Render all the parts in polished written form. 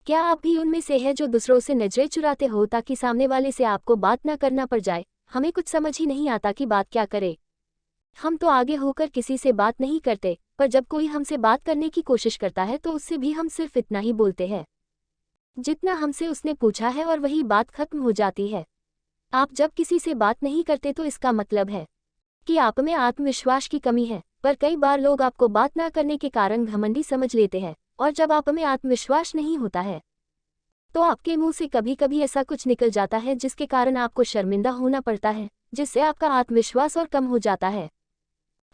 क्या आप भी उनमें से हैं जो दूसरों से नजरें चुराते हो ताकि सामने वाले से आपको बात ना करना पड़ जाए? हमें कुछ समझ ही नहीं आता कि बात क्या करे। हम तो आगे होकर किसी से बात नहीं करते, पर जब कोई हमसे बात करने की कोशिश करता है तो उससे भी हम सिर्फ इतना ही बोलते हैं जितना हमसे उसने पूछा है, और वही बात खत्म हो जाती है। आप जब किसी से बात नहीं करते तो इसका मतलब है कि आप में आत्मविश्वास की कमी है। पर कई बार लोग आपको बात ना करने के कारण घमंडी समझ लेते हैं, और जब आप में आत्मविश्वास नहीं होता है तो आपके मुंह से कभी कभी ऐसा कुछ निकल जाता है जिसके कारण आपको शर्मिंदा होना पड़ता है, जिससे आपका आत्मविश्वास और कम हो जाता है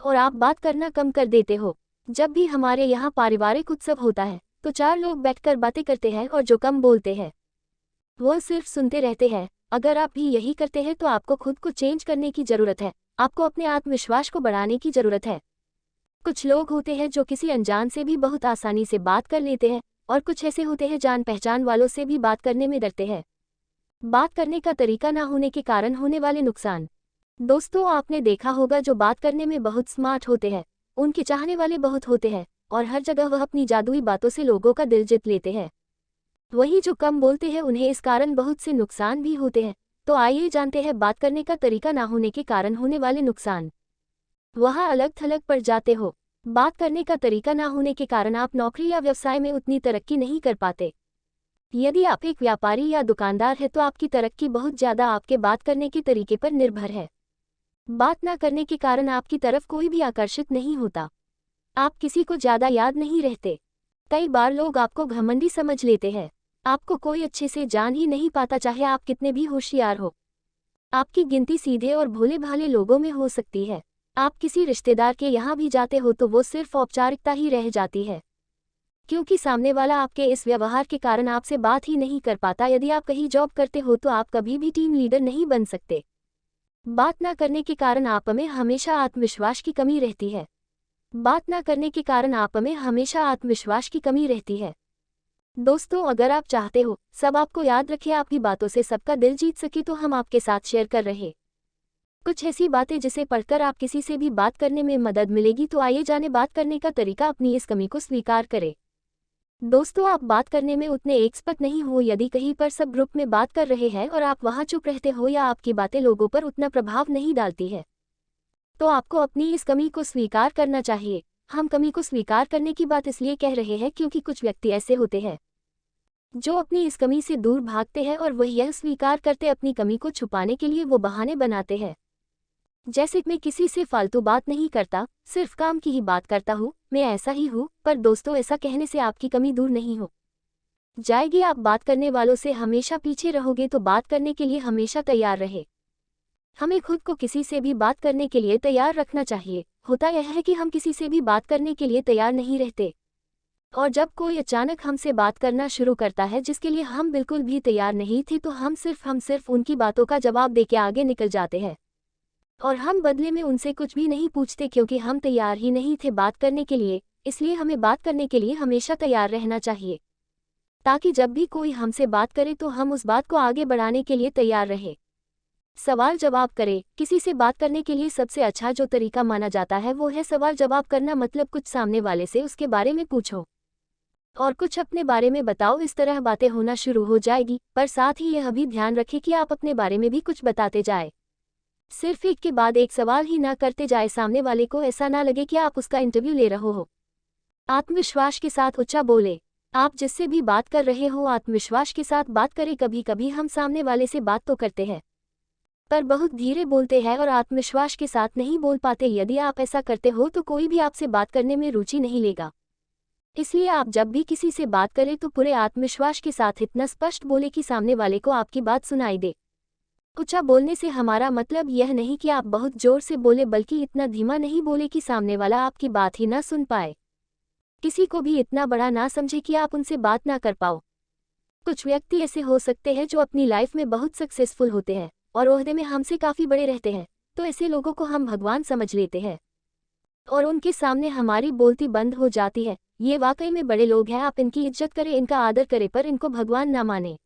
और आप बात करना कम कर देते हो। जब भी हमारे यहाँ पारिवारिक उत्सव होता है तो 4 लोग बैठकर बातें करते हैं और जो कम बोलते हैं वो सिर्फ सुनते रहते हैं। अगर आप भी यही करते हैं तो आपको खुद को चेंज करने की जरूरत है। आपको अपने आत्मविश्वास को बढ़ाने की जरूरत है। कुछ लोग होते हैं जो किसी अनजान से भी बहुत आसानी से बात कर लेते हैं, और कुछ ऐसे होते हैं जान पहचान वालों से भी बात करने में डरते हैं। बात करने का तरीका ना होने के कारण होने वाले नुकसान। दोस्तों, आपने देखा होगा जो बात करने में बहुत स्मार्ट होते हैं उनके चाहने वाले बहुत होते हैं, और हर जगह वह अपनी जादुई बातों से लोगों का दिल जीत लेते हैं। वही जो कम बोलते हैं उन्हें इस कारण बहुत से नुकसान भी होते हैं। तो आइए जानते हैं बात करने का तरीका ना होने के कारण होने वाले नुकसान। वहाँ अलग थलग पड़ जाते हो। बात करने का तरीका ना होने के कारण आप नौकरी या व्यवसाय में उतनी तरक्की नहीं कर पाते। यदि आप एक व्यापारी या दुकानदार हैं तो आपकी तरक्की बहुत ज़्यादा आपके बात करने के तरीके पर निर्भर है। बात ना करने के कारण आपकी तरफ कोई भी आकर्षित नहीं होता। आप किसी को ज़्यादा याद नहीं रहते। कई बार लोग आपको घमंडी समझ लेते हैं। आपको कोई अच्छे से जान ही नहीं पाता, चाहे आप कितने भी होशियार हो। आपकी गिनती सीधे और भोले भाले लोगों में हो सकती है। आप किसी रिश्तेदार के यहाँ भी जाते हो तो वो सिर्फ औपचारिकता ही रह जाती है, क्योंकि सामने वाला आपके इस व्यवहार के कारण आपसे बात ही नहीं कर पाता। यदि आप कहीं जॉब करते हो तो आप कभी भी टीम लीडर नहीं बन सकते। बात ना करने के कारण आप में हमेशा आत्मविश्वास की कमी रहती है। बात ना करने के कारण आप में हमेशा आत्मविश्वास की कमी रहती है। दोस्तों, अगर आप चाहते हो सब आपको याद रखे, आपकी बातों से सबका दिल जीत सके, तो हम आपके साथ शेयर कर रहे कुछ ऐसी बातें जिसे पढ़कर आप किसी से भी बात करने में मदद मिलेगी। तो आइए जाने बात करने का तरीका, अपनी इस कमी को स्वीकार करें। दोस्तों, आप बात करने में उतने एक्सपर्ट नहीं हो। यदि कहीं पर सब ग्रुप में बात कर रहे हैं और आप वहां चुप रहते हो, या आपकी बातें लोगों पर उतना प्रभाव नहीं डालती है, तो आपको अपनी इस कमी को स्वीकार करना चाहिए। हम कमी को स्वीकार करने की बात इसलिए कह रहे हैं क्योंकि कुछ व्यक्ति ऐसे होते हैं जो अपनी इस कमी से दूर भागते हैं, और वह यह स्वीकार करते अपनी कमी को छुपाने के लिए वो बहाने बनाते हैं। जैसे मैं किसी से फालतू बात नहीं करता, सिर्फ काम की ही बात करता हूँ, मैं ऐसा ही हूँ। पर दोस्तों, ऐसा कहने से आपकी कमी दूर नहीं हो जाएगी। आप बात करने वालों से हमेशा पीछे रहोगे, तो बात करने के लिए हमेशा तैयार रहे। हमें खुद को किसी से भी बात करने के लिए तैयार रखना चाहिए। होता यह है कि हम किसी से भी बात करने के लिए तैयार नहीं रहते, और जब कोई अचानक हमसे बात करना शुरू करता है जिसके लिए हम बिल्कुल भी तैयार नहीं थे, तो हम सिर्फ उनकी बातों का जवाब देके आगे निकल जाते हैं, और हम बदले में उनसे कुछ भी नहीं पूछते, क्योंकि हम तैयार ही नहीं थे बात करने के लिए। इसलिए हमें बात करने के लिए हमेशा तैयार रहना चाहिए, ताकि जब भी कोई हमसे बात करे तो हम उस बात को आगे बढ़ाने के लिए तैयार रहे। सवाल जवाब करें। किसी से बात करने के लिए सबसे अच्छा जो तरीका माना जाता है वो है सवाल जवाब करना। मतलब कुछ सामने वाले से उसके बारे में पूछो और कुछ अपने बारे में बताओ। इस तरह बातें होना शुरू हो जाएगी, पर साथ ही यह भी ध्यान रखें कि आप अपने बारे में भी कुछ बताते जाए। सिर्फ एक के बाद एक सवाल ही ना करते जाए, सामने वाले को ऐसा ना लगे कि आप उसका इंटरव्यू ले रहे हो। आत्मविश्वास के साथ ऊंचा बोले। आप जिससे भी बात कर रहे हो आत्मविश्वास के साथ बात करें। कभी कभी हम सामने वाले से बात तो करते हैं, पर बहुत धीरे बोलते हैं और आत्मविश्वास के साथ नहीं बोल पाते। यदि आप ऐसा करते हो तो कोई भी आपसे बात करने में रुचि नहीं लेगा। इसलिए आप जब भी किसी से बात करें तो पूरे आत्मविश्वास के साथ इतना स्पष्ट बोले कि सामने वाले को आपकी बात सुनाई दे। ऊंचा बोलने से हमारा मतलब यह नहीं कि आप बहुत जोर से बोले, बल्कि इतना धीमा नहीं बोले कि सामने वाला आपकी बात ही ना सुन पाए। किसी को भी इतना बड़ा ना समझे कि आप उनसे बात ना कर पाओ। कुछ व्यक्ति ऐसे हो सकते हैं जो अपनी लाइफ में बहुत सक्सेसफुल होते हैं और ओहदे में हमसे काफ़ी बड़े रहते हैं, तो ऐसे लोगों को हम भगवान समझ लेते हैं और उनके सामने हमारी बोलती बंद हो जाती है। ये वाकई में बड़े लोग हैं, आप इनकी इज्जत करें, इनका आदर करें, पर इनको भगवान ना माने।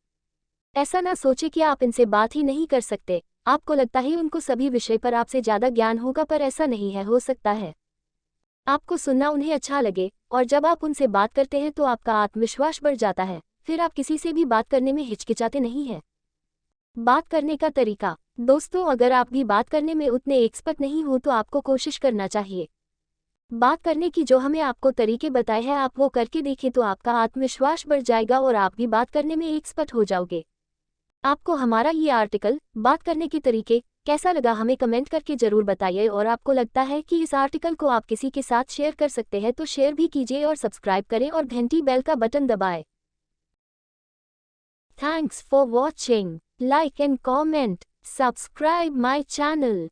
ऐसा ना सोचे कि आप इनसे बात ही नहीं कर सकते। आपको लगता है उनको सभी विषय पर आपसे ज़्यादा ज्ञान होगा, पर ऐसा नहीं है। हो सकता है आपको सुनना उन्हें अच्छा लगे, और जब आप उनसे बात करते हैं तो आपका आत्मविश्वास बढ़ जाता है। फिर आप किसी से भी बात करने में हिचकिचाते नहीं हैं। बात करने का तरीका। दोस्तों, अगर आप भी बात करने में उतने एक्सपर्ट नहीं हो तो आपको कोशिश करना चाहिए। बात करने की जो हमें आपको तरीके बताए हैं आप वो करके देखें तो आपका आत्मविश्वास बढ़ जाएगा और आप भी बात करने में एक्सपर्ट हो जाओगे। आपको हमारा ये आर्टिकल बात करने के तरीके कैसा लगा हमें कमेंट करके जरूर बताइए, और आपको लगता है कि इस आर्टिकल को आप किसी के साथ शेयर कर सकते हैं तो शेयर भी कीजिए और सब्सक्राइब करें और घंटी बेल का बटन दबाएं। Thanks for watching. Like and comment, subscribe my channel.